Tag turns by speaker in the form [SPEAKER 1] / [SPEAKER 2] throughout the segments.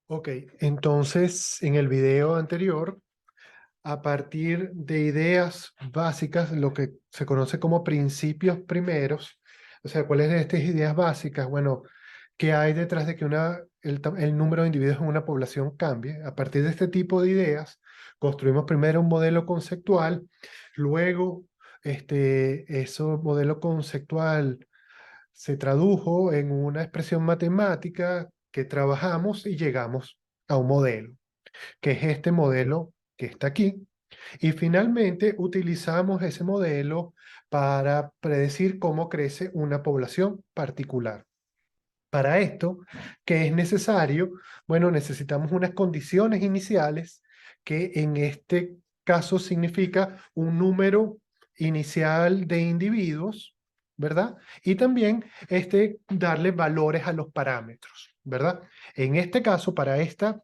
[SPEAKER 1] Ok, entonces en el video anterior, a partir de ideas básicas, lo que se conoce como principios primeros, o sea, ¿cuáles de estas ideas básicas? Bueno, ¿qué hay detrás de que el número de individuos en una población cambie? A partir de este tipo de ideas, construimos primero un modelo conceptual, luego ese modelo conceptual se tradujo en una expresión matemática que trabajamos y llegamos a un modelo, que es este modelo que está aquí. Y finalmente utilizamos ese modelo para predecir cómo crece una población particular. Para esto, ¿qué es necesario? Bueno, necesitamos unas condiciones iniciales que en este caso significa un número inicial de individuos, ¿verdad? Y también darle valores a los parámetros, ¿verdad? En este caso, para esta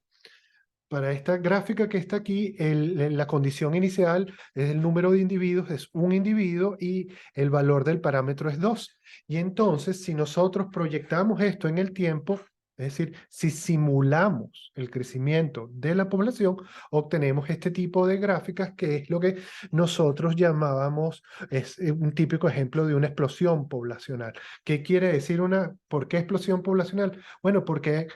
[SPEAKER 1] gráfica que está aquí, la condición inicial es el número de individuos, es un individuo y el valor del parámetro es 2. Y entonces, si nosotros proyectamos esto en el tiempo, es decir, si simulamos el crecimiento de la población, obtenemos este tipo de gráficas que es lo que nosotros llamábamos, es un típico ejemplo de una explosión poblacional. ¿Qué quiere decir por qué explosión poblacional? Bueno, porque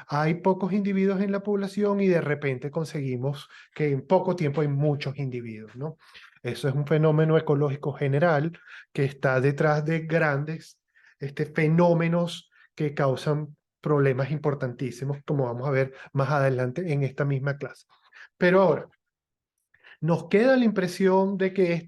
[SPEAKER 1] hay pocos individuos en la población y de repente conseguimos que en poco tiempo hay muchos individuos, ¿no? Eso es un fenómeno ecológico general que está detrás de grandes fenómenos que causan problemas importantísimos, como vamos a ver más adelante en esta misma clase. Pero ahora, nos queda la impresión de que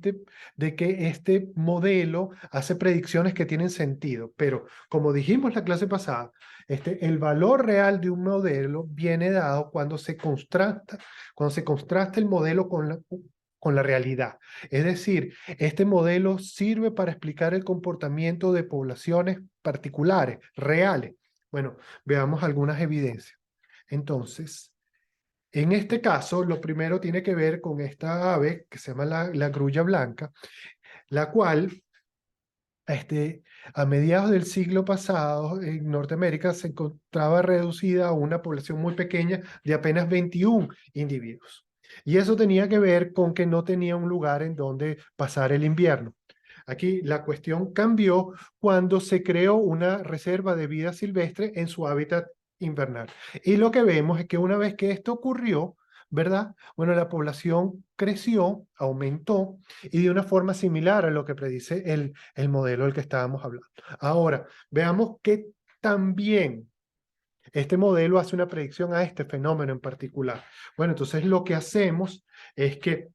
[SPEAKER 1] este modelo hace predicciones que tienen sentido, pero como dijimos la clase pasada, el valor real de un modelo viene dado cuando se contrasta el modelo con la realidad. Es decir, este modelo sirve para explicar el comportamiento de poblaciones particulares, reales. Bueno, veamos algunas evidencias. Entonces, en este caso, lo primero tiene que ver con esta ave que se llama la grulla blanca, la cual a mediados del siglo pasado en Norteamérica se encontraba reducida a una población muy pequeña de apenas 21 individuos. Y eso tenía que ver con que no tenía un lugar en donde pasar el invierno. Aquí la cuestión cambió cuando se creó una reserva de vida silvestre en su hábitat invernal. Y lo que vemos es que una vez que esto ocurrió, ¿verdad? Bueno, la población creció, aumentó, y de una forma similar a lo que predice el modelo del que estábamos hablando. Ahora, veamos que también este modelo hace una predicción a este fenómeno en particular. Bueno, entonces lo que hacemos es que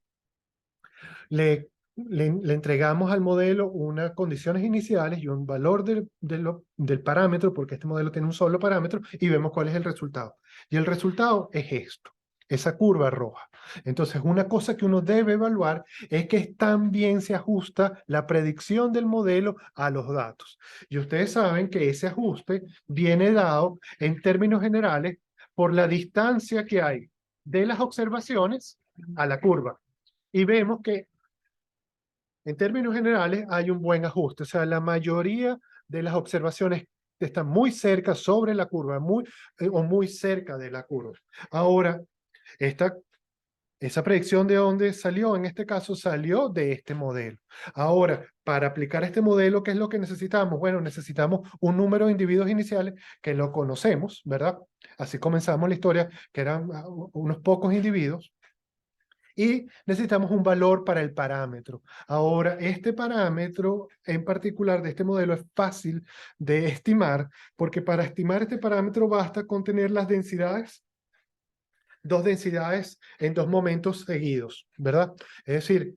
[SPEAKER 1] le entregamos al modelo unas condiciones iniciales y un valor del parámetro, porque este modelo tiene un solo parámetro, y vemos cuál es el resultado. Y el resultado es esto, esa curva roja. Entonces, una cosa que uno debe evaluar es que también se ajusta la predicción del modelo a los datos. Y ustedes saben que ese ajuste viene dado en términos generales por la distancia que hay de las observaciones a la curva. Y vemos que en términos generales hay un buen ajuste, o sea, la mayoría de las observaciones están muy cerca sobre la curva, o muy cerca de la curva. Ahora, esta, esa predicción de dónde salió, en este caso salió de este modelo. Ahora, para aplicar este modelo, ¿qué es lo que necesitamos? Bueno, necesitamos un número de individuos iniciales que lo conocemos, ¿verdad? Así comenzamos la historia, que eran unos pocos individuos. Y necesitamos un valor para el parámetro. Ahora, este parámetro en particular de este modelo es fácil de estimar, porque para estimar este parámetro basta con tener las densidades, dos densidades en dos momentos seguidos, ¿verdad? Es decir,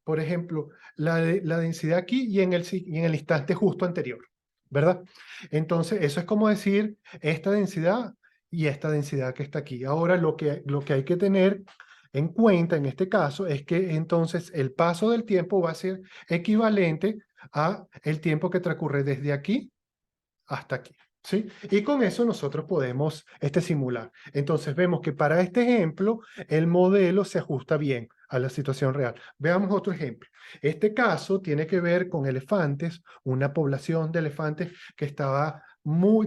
[SPEAKER 1] por ejemplo, la densidad aquí y en el instante justo anterior, ¿verdad? Entonces, eso es como decir esta densidad y esta densidad que está aquí. Ahora, lo que hay que tener en cuenta en este caso es que entonces el paso del tiempo va a ser equivalente a el tiempo que transcurre desde aquí hasta aquí. ¿Sí? Y con eso nosotros podemos simular. Entonces vemos que para este ejemplo el modelo se ajusta bien a la situación real. Veamos otro ejemplo. Este caso tiene que ver con elefantes, una población de elefantes que estaba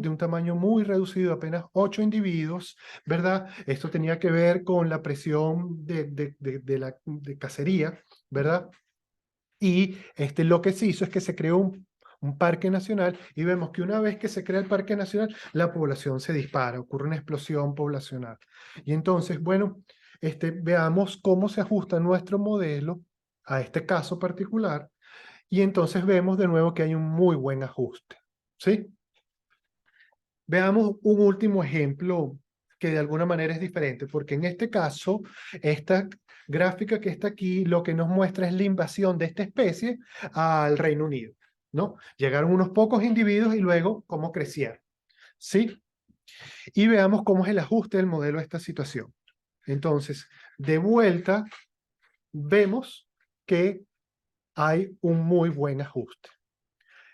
[SPEAKER 1] de un tamaño muy reducido, apenas 8 individuos, ¿verdad? Esto tenía que ver con la presión de cacería, ¿verdad? Y lo que se hizo es que se creó un parque nacional y vemos que una vez que se crea el parque nacional, la población se dispara, ocurre una explosión poblacional. Y entonces, bueno, veamos cómo se ajusta nuestro modelo a este caso particular y entonces vemos de nuevo que hay un muy buen ajuste, ¿sí? Veamos un último ejemplo que de alguna manera es diferente, porque en este caso, esta gráfica que está aquí, lo que nos muestra es la invasión de esta especie al Reino Unido, ¿no? Llegaron unos pocos individuos y luego cómo crecieron, ¿sí? Y veamos cómo es el ajuste del modelo a esta situación. Entonces, de vuelta, vemos que hay un muy buen ajuste.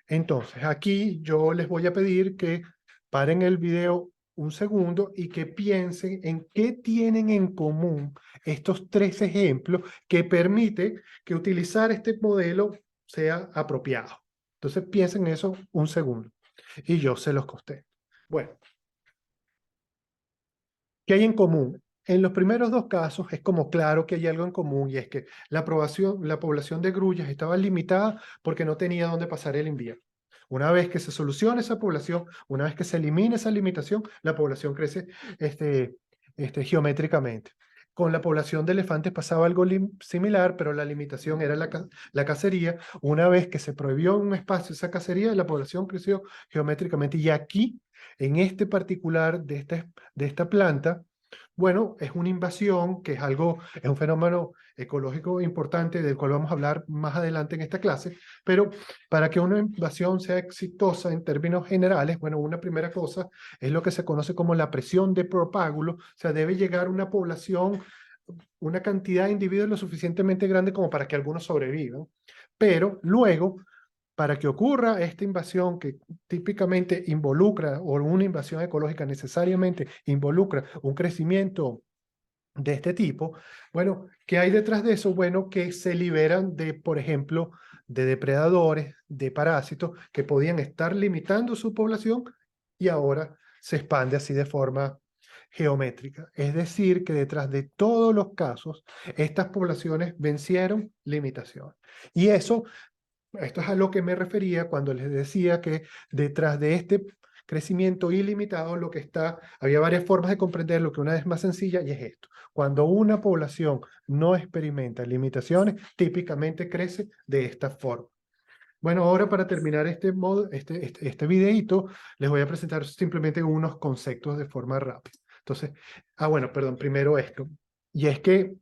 [SPEAKER 1] Entonces, aquí yo les voy a pedir que paren el video un segundo y que piensen en qué tienen en común estos tres ejemplos que permite que utilizar este modelo sea apropiado. Entonces, piensen en eso un segundo y yo se los costé. Bueno, ¿qué hay en común? En los primeros dos casos es como claro que hay algo en común y es que la población de grullas estaba limitada porque no tenía dónde pasar el invierno. Una vez que se solucione esa población, una vez que se elimine esa limitación, la población crece geométricamente. Con la población de elefantes pasaba algo similar, pero la limitación era la cacería. Una vez que se prohibió en un espacio esa cacería, la población creció geométricamente. Y aquí, en este particular de esta planta, bueno, es una invasión que es un fenómeno ecológico importante del cual vamos a hablar más adelante en esta clase, pero para que una invasión sea exitosa en términos generales, bueno, una primera cosa es lo que se conoce como la presión de propágulo, o sea, debe llegar una población, una cantidad de individuos lo suficientemente grande como para que algunos sobrevivan, pero luego para que ocurra esta invasión que típicamente involucra, o una invasión ecológica necesariamente involucra un crecimiento de este tipo, bueno, ¿qué hay detrás de eso? Bueno, que se liberan de, por ejemplo, de depredadores, de parásitos que podían estar limitando su población y ahora se expande así de forma geométrica. Es decir, que detrás de todos los casos, estas poblaciones vencieron limitaciones. Y eso esto es a lo que me refería cuando les decía que detrás de este crecimiento ilimitado lo que está, había varias formas de comprender lo que una es más sencilla y es esto. Cuando una población no experimenta limitaciones, típicamente crece de esta forma. Bueno, ahora para terminar este videíto, les voy a presentar simplemente unos conceptos de forma rápida. Entonces, bueno, perdón, primero esto. Y es que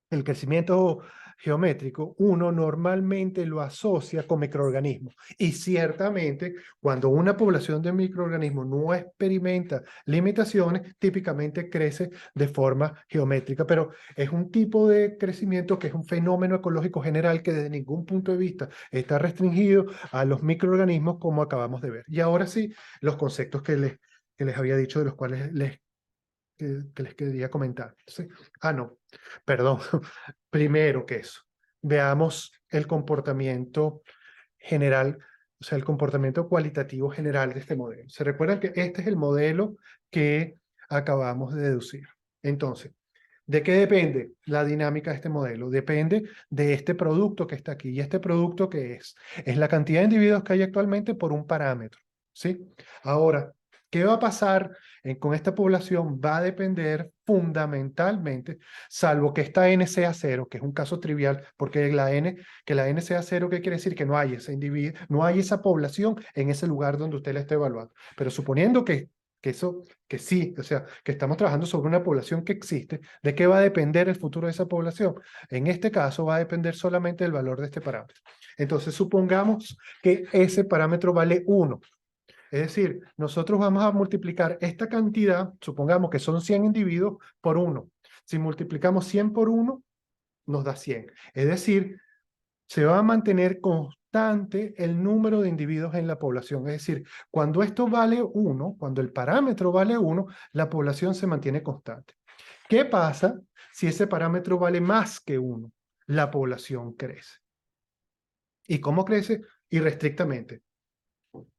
[SPEAKER 1] el crecimiento geométrico, uno normalmente lo asocia con microorganismos. Y ciertamente, cuando una población de microorganismos no experimenta limitaciones, típicamente crece de forma geométrica. Pero es un tipo de crecimiento que es un fenómeno ecológico general que desde ningún punto de vista está restringido a los microorganismos como acabamos de ver. Y ahora sí, los conceptos que les había dicho, de los cuales que les quería comentar. ¿Sí? No, perdón. Primero que eso, veamos el comportamiento general, o sea, el comportamiento cualitativo general de este modelo. Se recuerdan que este es el modelo que acabamos de deducir. Entonces, ¿de qué depende la dinámica de este modelo? Depende de este producto que está aquí. ¿Y este producto qué es? Es la cantidad de individuos que hay actualmente por un parámetro, ¿sí? Ahora, ¿qué va a pasar con esta población? Va a depender fundamentalmente, salvo que esta N sea cero, que es un caso trivial, porque que la N sea cero, ¿qué quiere decir? Que no hay ese individuo, no hay esa población en ese lugar donde usted la está evaluando. Pero suponiendo que sí, o sea, que estamos trabajando sobre una población que existe, ¿de qué va a depender el futuro de esa población? En este caso va a depender solamente del valor de este parámetro. Entonces, supongamos que ese parámetro vale 1. Es decir, nosotros vamos a multiplicar esta cantidad, supongamos que son 100 individuos, por 1. Si multiplicamos 100 por 1, nos da 100. Es decir, se va a mantener constante el número de individuos en la población. Es decir, cuando esto vale 1, cuando el parámetro vale 1, la población se mantiene constante. ¿Qué pasa si ese parámetro vale más que 1? La población crece. ¿Y cómo crece? Irrestrictamente.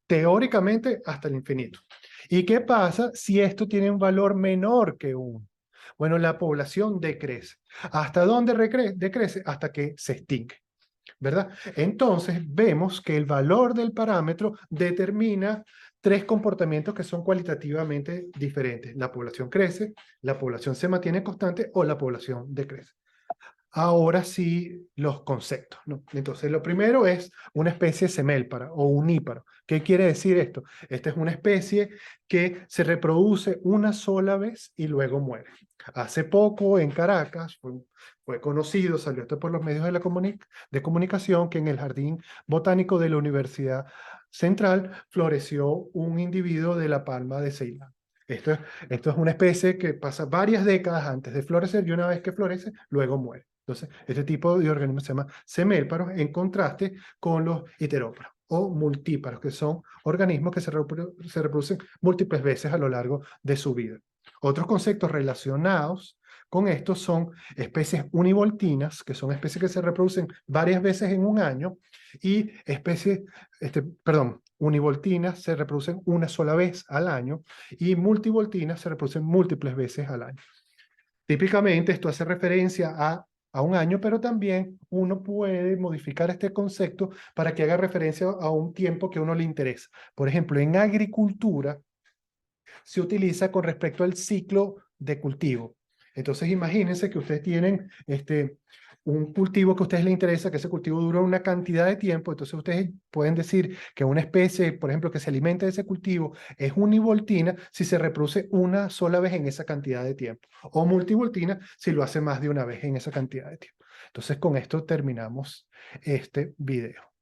[SPEAKER 1] teóricamente hasta el infinito. ¿Y qué pasa si esto tiene un valor menor que 1? Bueno, la población decrece. ¿Hasta dónde decrece? Hasta que se extingue, ¿verdad? Entonces vemos que el valor del parámetro determina tres comportamientos que son cualitativamente diferentes. La población crece, la población se mantiene constante o la población decrece. Ahora sí, los conceptos, ¿no? Entonces, lo primero es una especie semélpara o uníparo. ¿Qué quiere decir esto? Esta es una especie que se reproduce una sola vez y luego muere. Hace poco en Caracas fue conocido, salió esto por los medios de comunicación, que en el Jardín Botánico de la Universidad Central floreció un individuo de la palma de Ceilán. Esto es una especie que pasa varias décadas antes de florecer y una vez que florece, luego muere. Entonces, este tipo de organismos se llama semélparos en contraste con los heteróparos o multíparos, que son organismos que se reproducen múltiples veces a lo largo de su vida. Otros conceptos relacionados con esto son especies univoltinas, que son especies que se reproducen varias veces en un año, y especies, univoltinas se reproducen una sola vez al año, y multivoltinas se reproducen múltiples veces al año. Típicamente esto hace referencia a un año, pero también uno puede modificar este concepto para que haga referencia a un tiempo que a uno le interesa. Por ejemplo, en agricultura se utiliza con respecto al ciclo de cultivo. Entonces imagínense que ustedes tienen un cultivo que a ustedes les interesa, que ese cultivo dura una cantidad de tiempo, entonces ustedes pueden decir que una especie, por ejemplo, que se alimenta de ese cultivo es univoltina si se reproduce una sola vez en esa cantidad de tiempo, o multivoltina si lo hace más de una vez en esa cantidad de tiempo. Entonces con esto terminamos este video.